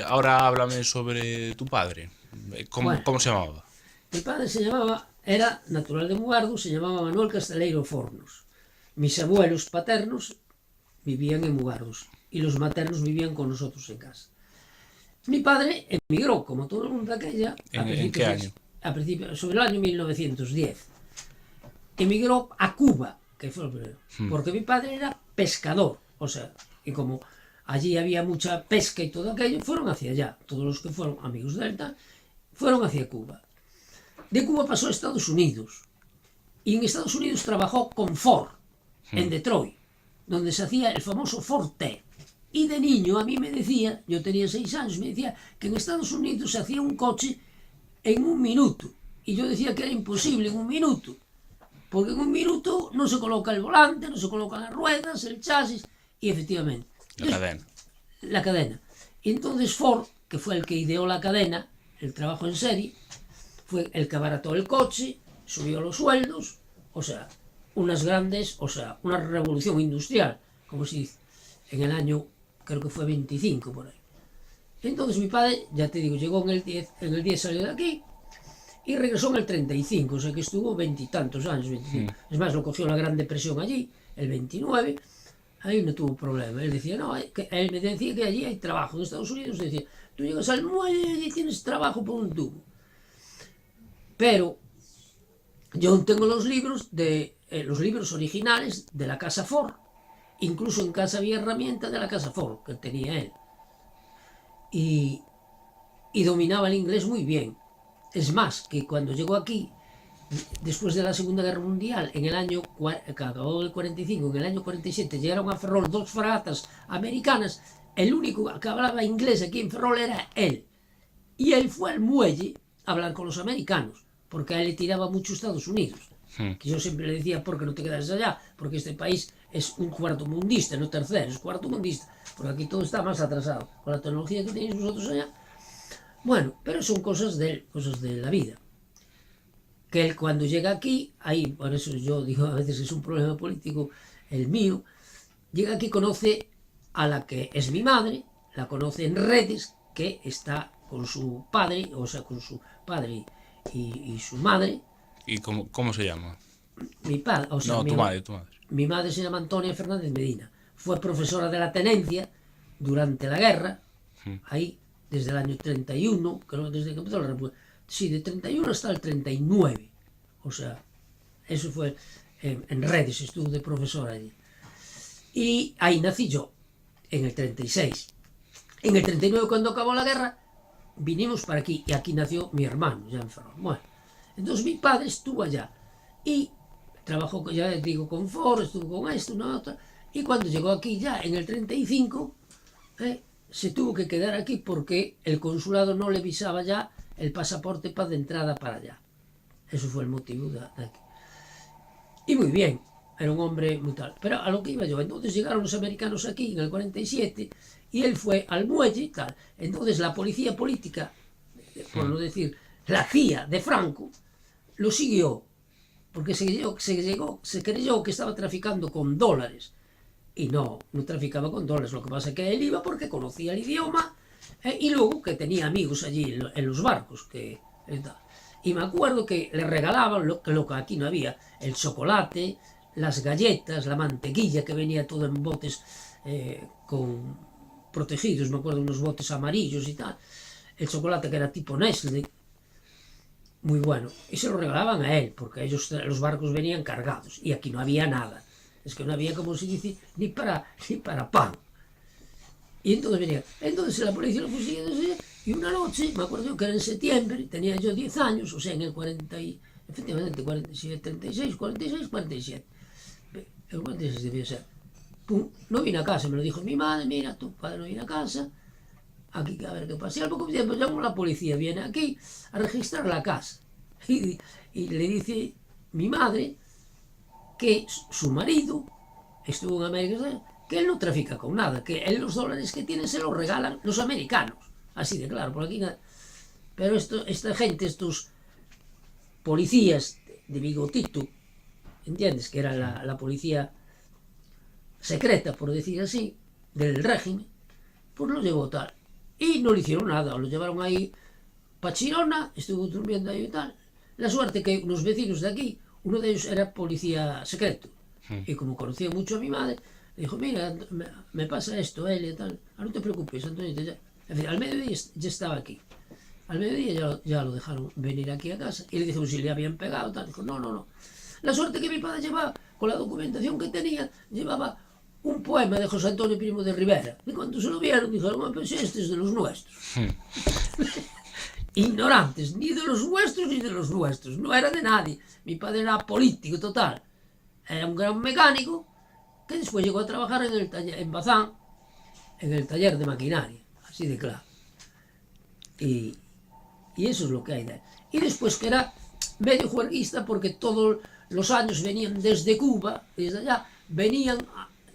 Ahora háblame sobre tu padre. ¿Cómo, Bueno, cómo se llamaba? mi padre era natural de Mugardo, se llamaba Manuel Casteleiro Fornos. Mis abuelos paternos vivían en Mugardos y los maternos vivían con nosotros en casa. Mi padre emigró, como todo el mundo de aquella, ¿En qué año? sobre el año 1910. Emigró a Cuba, que fue lo primero, porque mi padre era pescador, o sea, y como allí había mucha pesca y todo aquello, fueron hacia allá. Todos los que fueron amigos de él fueron hacia Cuba. De Cuba pasó a Estados Unidos y en Estados Unidos trabajó con Ford en Detroit, donde se hacía el famoso Ford T. Y de niño a mí me decía, yo tenía 6 años, me decía que en Estados Unidos se hacía un coche en un minuto. Y yo decía que era imposible en un minuto, porque en un minuto no se coloca el volante, no se colocan las ruedas, el chasis, y efectivamente. La cadena. La cadena. Y entonces Ford, que fue el que ideó la cadena, el trabajo en serie, fue el que abarató el coche, subió los sueldos, o sea, una revolución industrial, como se dice, en el año, creo que fue 25 por ahí. Entonces mi padre, ya te digo, llegó en el 10 salió de aquí y regresó en el 35, o sea que estuvo veintitantos años, 25. Es más, lo cogió la Gran Depresión allí, el 29, ahí no tuvo problema. Él decía, no, él me decía que allí hay trabajo. En Estados Unidos decía, tú llegas al muelle y allí tienes trabajo por un tubo. Pero yo tengo los libros originales de la casa Ford. Incluso en casa había herramientas de la casa Ford que tenía él. Y, y dominaba el inglés muy bien. Es más, que cuando llegó aquí, después de la Segunda Guerra Mundial, en el año que acabó el 45, en el año 47, llegaron a Ferrol 2 fragatas americanas. El único que hablaba inglés aquí en Ferrol era él. Y él fue al muelle a hablar con los americanos, porque a él le tiraba mucho Estados Unidos. Que yo siempre le decía, ¿por qué no te quedas allá? Porque este país es un cuarto mundista, no tercero, es cuarto mundista. Porque aquí todo está más atrasado. Con la tecnología que tenéis vosotros allá. Bueno, pero son cosas de la vida. Que él cuando llega aquí, ahí, por eso yo digo a veces es un problema político el mío, llega aquí, conoce a la que es mi madre, la conoce en redes, que está con su padre, o sea, con su padre y su madre. ¿Y cómo se llama? Mi padre, o sea, No, tu madre. mi madre se llama Antonia Fernández Medina. Fue profesora de la tenencia durante la guerra, ahí, desde el año 31, creo que desde que empezó la República. Sí, de 31 hasta el 39. O sea, eso fue en redes, estuvo de profesora allí. Y ahí nací yo, en el 36. En el 39, cuando acabó la guerra, vinimos para aquí y aquí nació mi hermano, ya en Ferrol. Bueno, entonces mi padre estuvo allá y trabajó, ya digo, con Ford, estuvo con esto, una otra. Y cuando llegó aquí ya en el 35, se tuvo que quedar aquí porque el consulado no le visaba ya el pasaporte para de entrada para allá. Eso fue el motivo de aquí. Y muy bien, era un hombre muy tal. Pero a lo que iba yo, entonces llegaron los americanos aquí en el 47 y él fue al muelle y tal. Entonces la policía política, por no decir la CIA de Franco, lo siguió porque se creyó que estaba traficando con dólares. Y no traficaba con dólares. Lo que pasa es que él iba porque conocía el idioma y luego que tenía amigos allí en los barcos. Y me acuerdo que le regalaban lo que aquí no había, el chocolate, las galletas, la mantequilla que venía todo en botes con protegidos, me acuerdo, unos botes amarillos y tal. El chocolate que era tipo Nestle, muy bueno. Y se lo regalaban a él, porque los barcos venían cargados y aquí no había nada. Es que no había, como se dice, ni para pan. Y entonces venía. Entonces la policía lo fue siguiendo y una noche, me acuerdo que era en septiembre, tenía yo 10 años, o sea, en el 40, efectivamente, 47, 36, 46, 47. El 46 debía ser. Pum, no vine a casa, me lo dijo mi madre, mira, tu padre no viene a casa, aquí a ver qué pasa. Y al poco tiempo llamó la policía, viene aquí a registrar la casa. Y le dice mi madre que su marido estuvo en América, que él no trafica con nada, que él los dólares que tiene se los regalan los americanos. Así de claro, por aquí nada. Pero esta gente, estos policías de bigotito, ¿entiendes? Que era la policía secreta, por decir así, del régimen, pues lo llevó tal. Y no le hicieron nada, lo llevaron ahí para Chirona, estuvo durmiendo ahí y tal. La suerte que unos vecinos de aquí, uno de ellos era policía secreto, y como conocía mucho a mi madre, le dijo, mira, me pasa esto, él y tal, no te preocupes, Antonio, ya. En fin, al mediodía ya estaba aquí. Al mediodía ya lo dejaron venir aquí a casa, y le dijeron si le habían pegado, tal. Dijo, no, no, no. La suerte que mi padre llevaba, con la documentación que tenía, llevaba un poema de José Antonio Primo de Rivera. Y cuando se lo vieron, dijeron, pues este es de los nuestros. Ignorantes, ni de los vuestros ni de los nuestros, no era de nadie. Mi padre era político total, era un gran mecánico que después llegó a trabajar en el taller, en Bazán, en el taller de maquinaria, así de claro. Y eso es lo que hay de él. Y después que era medio juerguista porque todos los años venían desde Cuba, desde allá, venían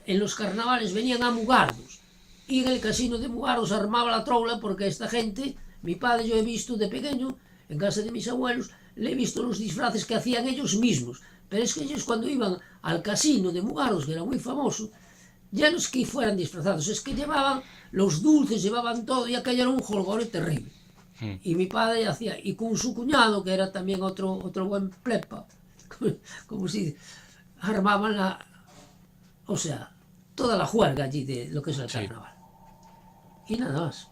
en los carnavales, venían a Mugardos. Y en el casino de Mugardos armaba la troula porque esta gente, mi padre yo he visto de pequeño, en casa de mis abuelos, le he visto los disfraces que hacían ellos mismos. Pero es que ellos cuando iban al casino de Mugardos, que era muy famoso, ya no es que fueran disfrazados, es que llevaban los dulces, llevaban todo, y aquello era un jolgorio terrible. Y mi padre hacía, y con su cuñado, que era también otro buen plepa, como si armaban o sea, toda la juerga allí de lo que es el carnaval. Y nada más.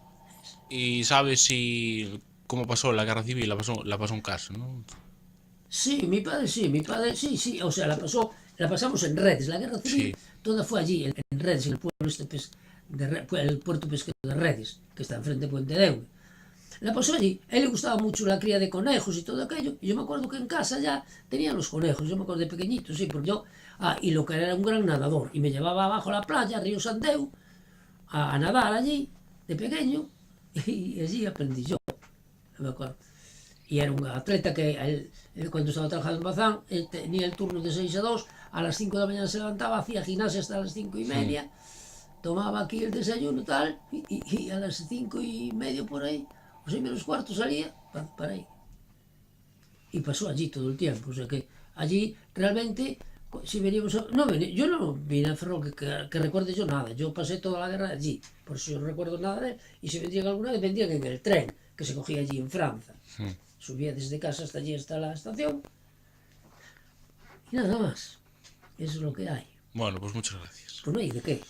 ¿Y sabes si cómo pasó la guerra civil? La pasó en casa, ¿no? Sí, mi padre, sí, o sea, la pasamos en Redes, la guerra civil, Sí. toda fue allí, en Redes, en el pueblo el puerto pesquero de Redes, que está enfrente de Puente de Eume. La pasó allí. A él le gustaba mucho la cría de conejos y todo aquello. Y yo me acuerdo que en casa ya tenía los conejos. Yo me acuerdo de pequeñito, sí, porque yo... y lo que era un gran nadador. Y me llevaba abajo a la playa, Río Santeu, a nadar allí, de pequeño. Y allí aprendí yo. Me acuerdo. Y era un atleta que él cuando estaba trabajando en Bazán, él tenía el turno de 6 a 2. A las 5 de la mañana se levantaba, hacía gimnasia hasta las 5:30. Tomaba aquí el desayuno tal. Y a las 5:30 por ahí, o 6 menos cuarto salía para ahí. Y pasó allí todo el tiempo. O sea que allí realmente, si veníamos a... No, yo no vine a Ferrol que recuerde yo nada. Yo pasé toda la guerra allí. Por eso yo no recuerdo nada de él. Y si vendrían alguna vez, vendrían en el tren que se cogía allí en Francia. Subía desde casa hasta allí, hasta la estación. Y nada más. Eso es lo que hay. Bueno, pues muchas gracias. Pues no hay de qué.